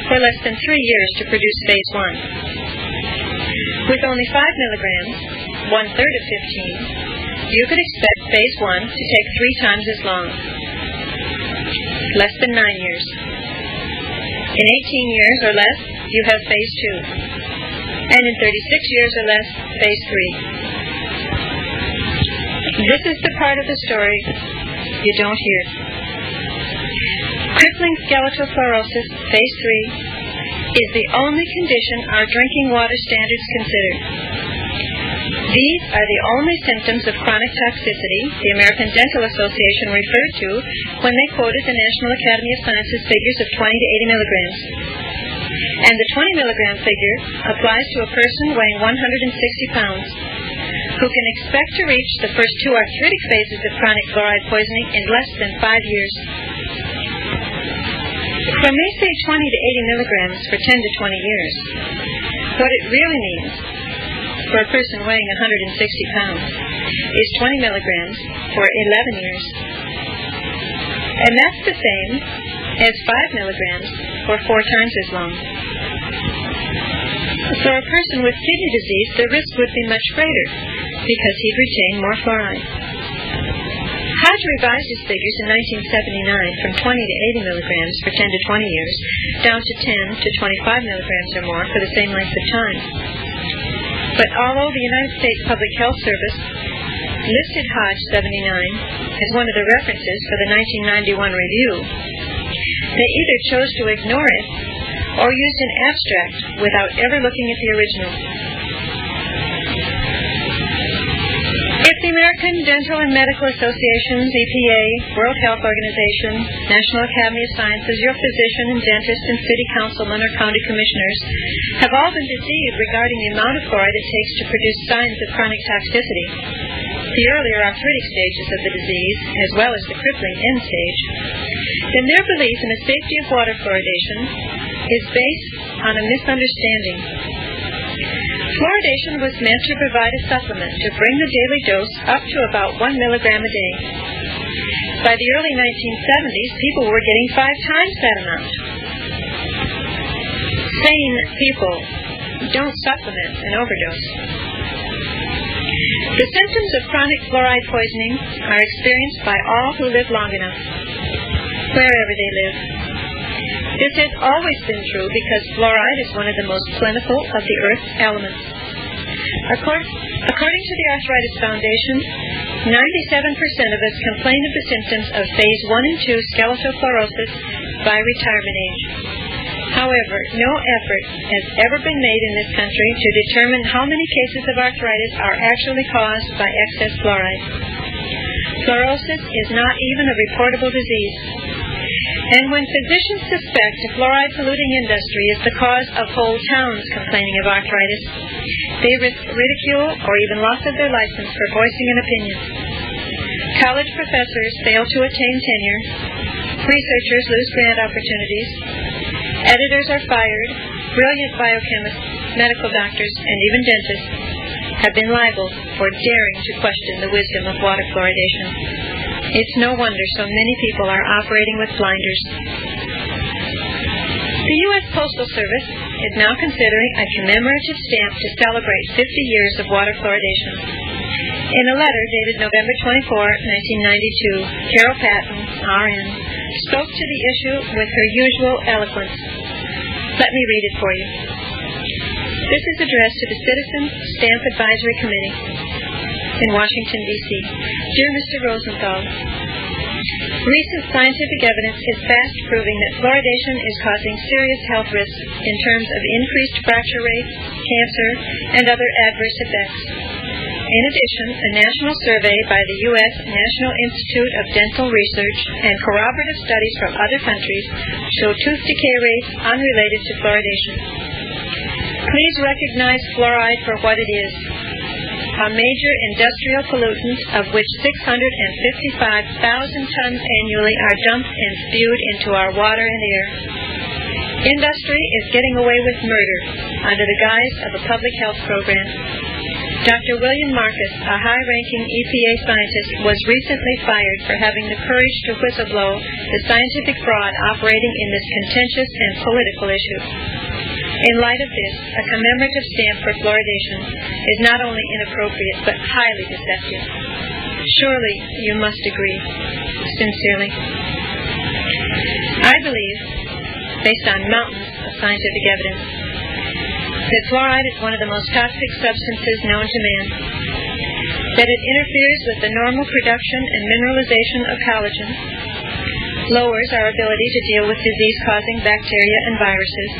for less than 3 years to produce phase 1. With only 5 milligrams, 1/3 of 15, you could expect phase 1 to take 3 times as long. Less than 9 years. In 18 years or less, you have phase 2. And in 36 years or less, phase 3. This is the part of the story you don't hear. Crippling skeletal fluorosis, phase 3, is the only condition our drinking water standards consider. These are the only symptoms of chronic toxicity the American Dental Association referred to when they quoted the National Academy of Sciences figures of 20 to 80 milligrams. And the 20 milligram figure applies to a person weighing 160 pounds, who can expect to reach the first 2 arthritic phases of chronic fluoride poisoning in less than 5 years. When they say 20 to 80 milligrams for 10 to 20 years, what it really means for a person weighing 160 pounds is 20 milligrams for 11 years. And that's the same as 5 milligrams for 4 times as long. For a person with kidney disease, the risk would be much greater because he'd retain more fluoride. Hodge revised his figures in 1979 from 20 to 80 milligrams for 10 to 20 years down to 10 to 25 milligrams or more for the same length of time. But although the United States Public Health Service listed Hodge 79 as one of the references for the 1991 review, they either chose to ignore it or used an abstract without ever looking at the original. If the American Dental and Medical Associations, EPA, World Health Organization, National Academy of Sciences, your physician and dentist and city councilman or county commissioners have all been deceived regarding the amount of fluoride it takes to produce signs of chronic toxicity, the earlier arthritic stages of the disease, as well as the crippling end stage, then their belief in the safety of water fluoridation is based on a misunderstanding. Fluoridation was meant to provide a supplement to bring the daily dose up to about 1 milligram a day. By the early 1970s, people were getting 5 times that amount. Sane people don't supplement an overdose. The symptoms of chronic fluoride poisoning are experienced by all who live long enough, wherever they live. This has always been true because fluoride is one of the most plentiful of the Earth's elements. According to the Arthritis Foundation, 97% of us complain of the symptoms of phase 1 and 2 skeletal fluorosis by retirement age. However, no effort has ever been made in this country to determine how many cases of arthritis are actually caused by excess fluoride. Fluorosis is not even a reportable disease. And when physicians suspect a fluoride-polluting industry is the cause of whole towns complaining of arthritis, they risk ridicule or even loss of their license for voicing an opinion. College professors fail to attain tenure, researchers lose grant opportunities, editors are fired, brilliant biochemists, medical doctors, and even dentists have been liable for daring to question the wisdom of water fluoridation. It's no wonder so many people are operating with blinders. The U.S. Postal Service is now considering a commemorative stamp to celebrate 50 years of water fluoridation. In a letter dated November 24, 1992, Carol Patton, RN, spoke to the issue with her usual eloquence. Let me read it for you. This is addressed to the Citizens Stamp Advisory Committee in Washington, D.C. Dear Mr. Rosenthal, recent scientific evidence is fast proving that fluoridation is causing serious health risks in terms of increased fracture rates, cancer, and other adverse effects. In addition, a national survey by the U.S. National Institute of Dental Research and corroborative studies from other countries show tooth decay rates unrelated to fluoridation. Please recognize fluoride for what it is, a major industrial pollutant of which 655,000 tons annually are dumped and spewed into our water and air. Industry is getting away with murder under the guise of a public health program. Dr. William Marcus, a high-ranking EPA scientist, was recently fired for having the courage to whistleblow the scientific fraud operating in this contentious and political issue. In light of this, a commemorative stamp for fluoridation is not only inappropriate but highly deceptive. Surely you must agree. Sincerely. I believe, based on mountains of scientific evidence, that fluoride is one of the most toxic substances known to man, that it interferes with the normal production and mineralization of collagen, lowers our ability to deal with disease-causing bacteria and viruses,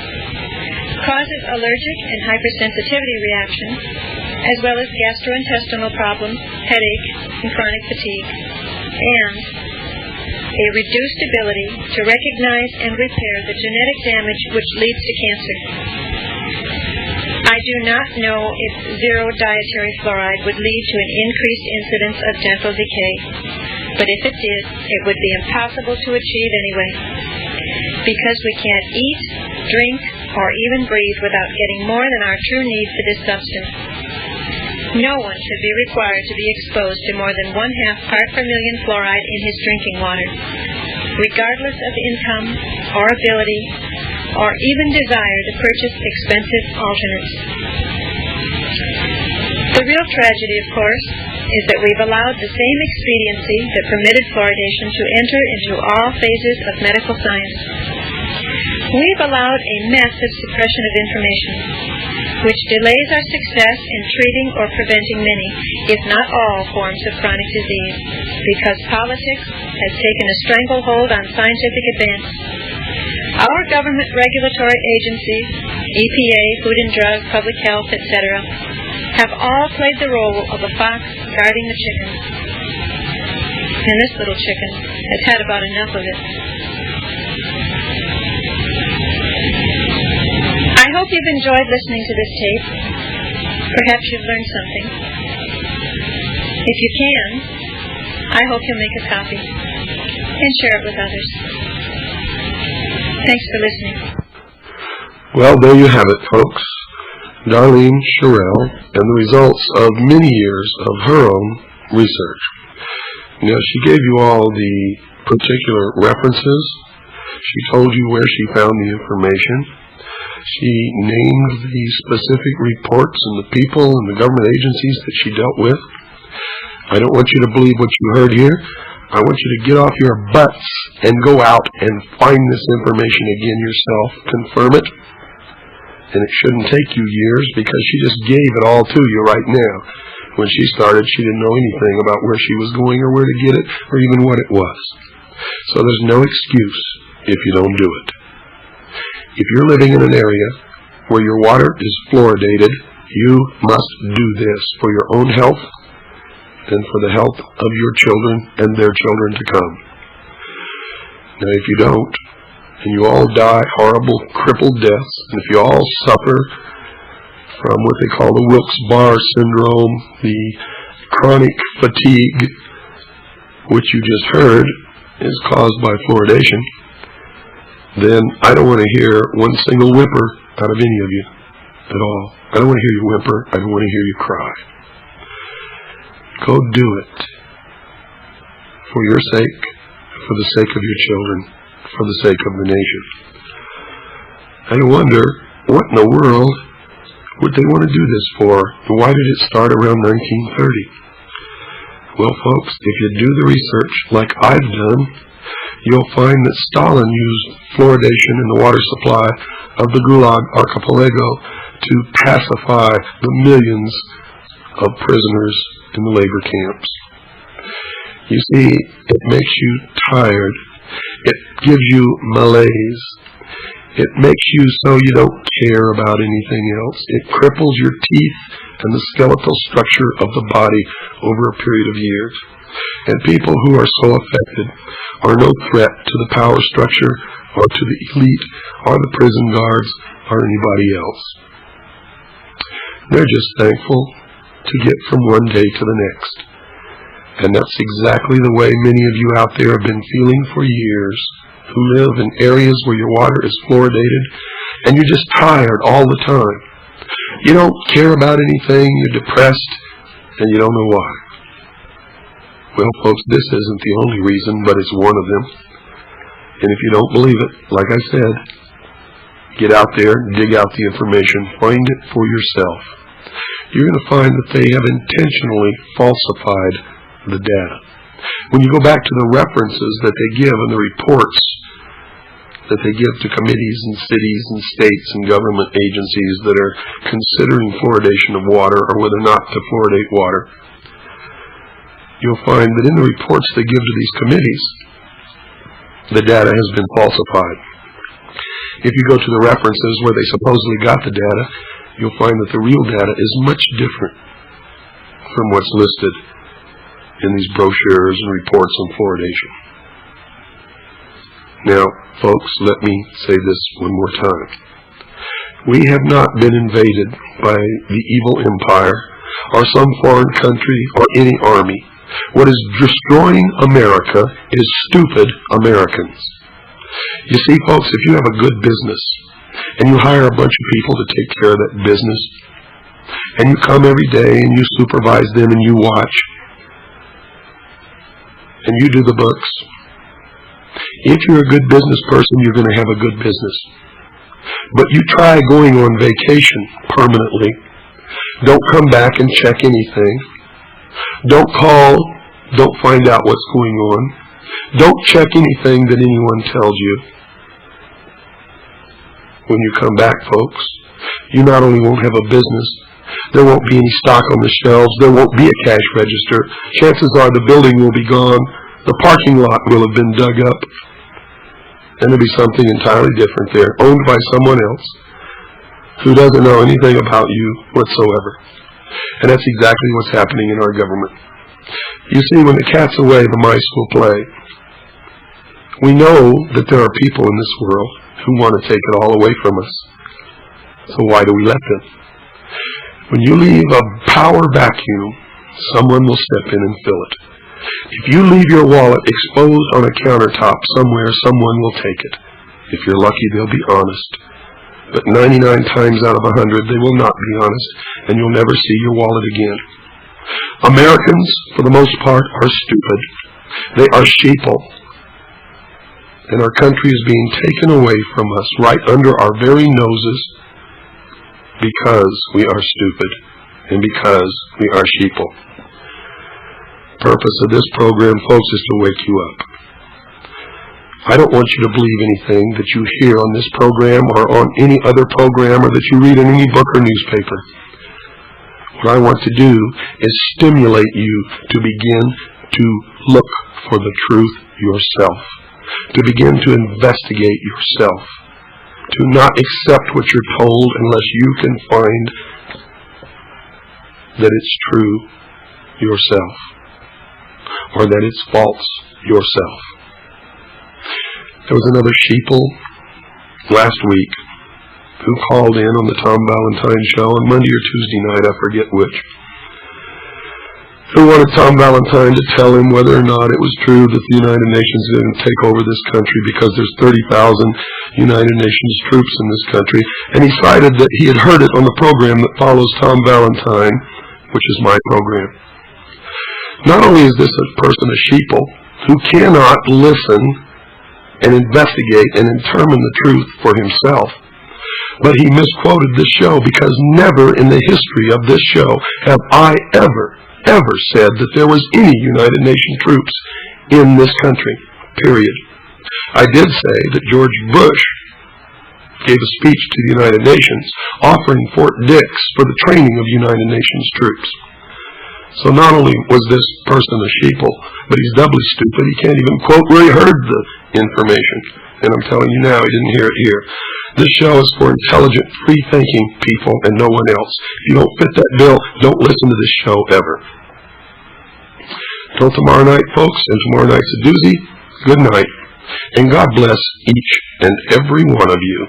causes allergic and hypersensitivity reactions, as well as gastrointestinal problems, headache, and chronic fatigue, and a reduced ability to recognize and repair the genetic damage which leads to cancer. I do not know if zero dietary fluoride would lead to an increased incidence of dental decay, but if it did, it would be impossible to achieve anyway, because we can't eat, drink, or even breathe without getting more than our true need for this substance. No one should be required to be exposed to more than 1/2 part per million fluoride in his drinking water, regardless of income or ability or even desire to purchase expensive alternates. The real tragedy, of course, is that we've allowed the same expediency that permitted fluoridation to enter into all phases of medical science. We've allowed a massive suppression of information, which delays our success in treating or preventing many, if not all, forms of chronic disease, because politics has taken a stranglehold on scientific advance. Our government regulatory agencies, EPA, Food and Drug, Public Health, etc., have all played the role of a fox guarding the chickens. And this little chicken has had about enough of it. I hope you've enjoyed listening to this tape. Perhaps you've learned something. If you can, I hope you'll make a copy and share it with others. Thanks for listening. Well, there you have it, folks. Darlene Sherrell and the results of many years of her own research. Now, she gave you all the particular references. She told you where she found the information. She named the specific reports and the people and the government agencies that she dealt with. I don't want you to believe what you heard here. I want you to get off your butts and go out and find this information again yourself. Confirm it. And it shouldn't take you years because she just gave it all to you right now. When she started, she didn't know anything about where she was going or where to get it or even what it was. So there's no excuse if you don't do it. If you're living in an area where your water is fluoridated, you must do this for your own health and for the health of your children and their children to come. Now, if you don't, and you all die horrible, crippled deaths, and if you all suffer from what they call the Wilkes-Barre syndrome, the chronic fatigue, which you just heard is caused by fluoridation, then I don't want to hear one single whimper out of any of you at all. I don't want to hear you whimper. I don't want to hear you cry. Go do it for your sake, for the sake of your children, for the sake of the nation. I wonder, what in the world would they want to do this for? Why did it start around 1930? Well, folks, if you do the research like I've done, you'll find that Stalin used fluoridation in the water supply of the Gulag archipelago to pacify the millions of prisoners in the labor camps. You see, it makes you tired. It gives you malaise. It makes you so you don't care about anything else. It cripples your teeth and the skeletal structure of the body over a period of years. And people who are so affected are no threat to the power structure or to the elite or the prison guards or anybody else. They're just thankful to get from one day to the next. And that's exactly the way many of you out there have been feeling for years, who live in areas where your water is fluoridated, and you're just tired all the time. You don't care about anything, you're depressed, and you don't know why. Well, folks, this isn't the only reason, but it's one of them. And if you don't believe it, like I said, get out there, dig out the information, find it for yourself. You're going to find that they have intentionally falsified the data. When you go back to the references that they give and the reports that they give to committees and cities and states and government agencies that are considering fluoridation of water or whether or not to fluoridate water, you'll find that in the reports they give to these committees, the data has been falsified. If you go to the references where they supposedly got the data, you'll find that the real data is much different from what's listed in these brochures and reports on fluoridation. Now, folks, let me say this one more time. We have not been invaded by the evil empire or some foreign country or any army. What is destroying America is stupid Americans. You see, folks, if you have a good business and you hire a bunch of people to take care of that business, and you come every day and you supervise them and you watch, and you do the books, if you're a good business person, you're going to have a good business. But you try going on vacation permanently. Don't come back and check anything. Don't call. Don't find out what's going on. Don't check anything that anyone tells you. When you come back, folks, you not only won't have a business, there won't be any stock on the shelves, there won't be a cash register. Chances are the building will be gone, the parking lot will have been dug up, and there'll be something entirely different there, owned by someone else who doesn't know anything about you whatsoever. And that's exactly what's happening in our government. You see, when the cat's away, the mice will play. We know that there are people in this world who want to take it all away from us. So why do we let them? When you leave a power vacuum, someone will step in and fill it. If you leave your wallet exposed on a countertop somewhere, someone will take it. If you're lucky, they'll be honest. But 99 times out of 100, they will not be honest, and you'll never see your wallet again. Americans, for the most part, are stupid. They are sheeple. And our country is being taken away from us right under our very noses because we are stupid and because we are sheeple. The purpose of this program, folks, is to wake you up. I don't want you to believe anything that you hear on this program or on any other program or that you read in any book or newspaper. What I want to do is stimulate you to begin to look for the truth yourself, to begin to investigate yourself, to not accept what you're told unless you can find that it's true yourself, or that it's false yourself. There was another sheeple last week who called in on the Tom Valentine show on Monday or Tuesday night, I forget which, who wanted Tom Valentine to tell him whether or not it was true that the United Nations is going to take over this country because there's 30,000 United Nations troops in this country. And he cited that he had heard it on the program that follows Tom Valentine, which is my program. Not only is this a person a sheeple who cannot listen and investigate and determine the truth for himself, but he misquoted this show, because never in the history of this show have I ever said that there was any United Nations troops in this country, period. I did say that George Bush gave a speech to the United Nations offering Fort Dix for the training of United Nations troops. So not only was this person a sheeple, but he's doubly stupid. He can't even quote where he heard the information. And I'm telling you now, he didn't hear it here. This show is for intelligent, free-thinking people and no one else. If you don't fit that bill, don't listen to this show ever. Till tomorrow night, folks, and tomorrow night's a doozy, good night. And God bless each and every one of you.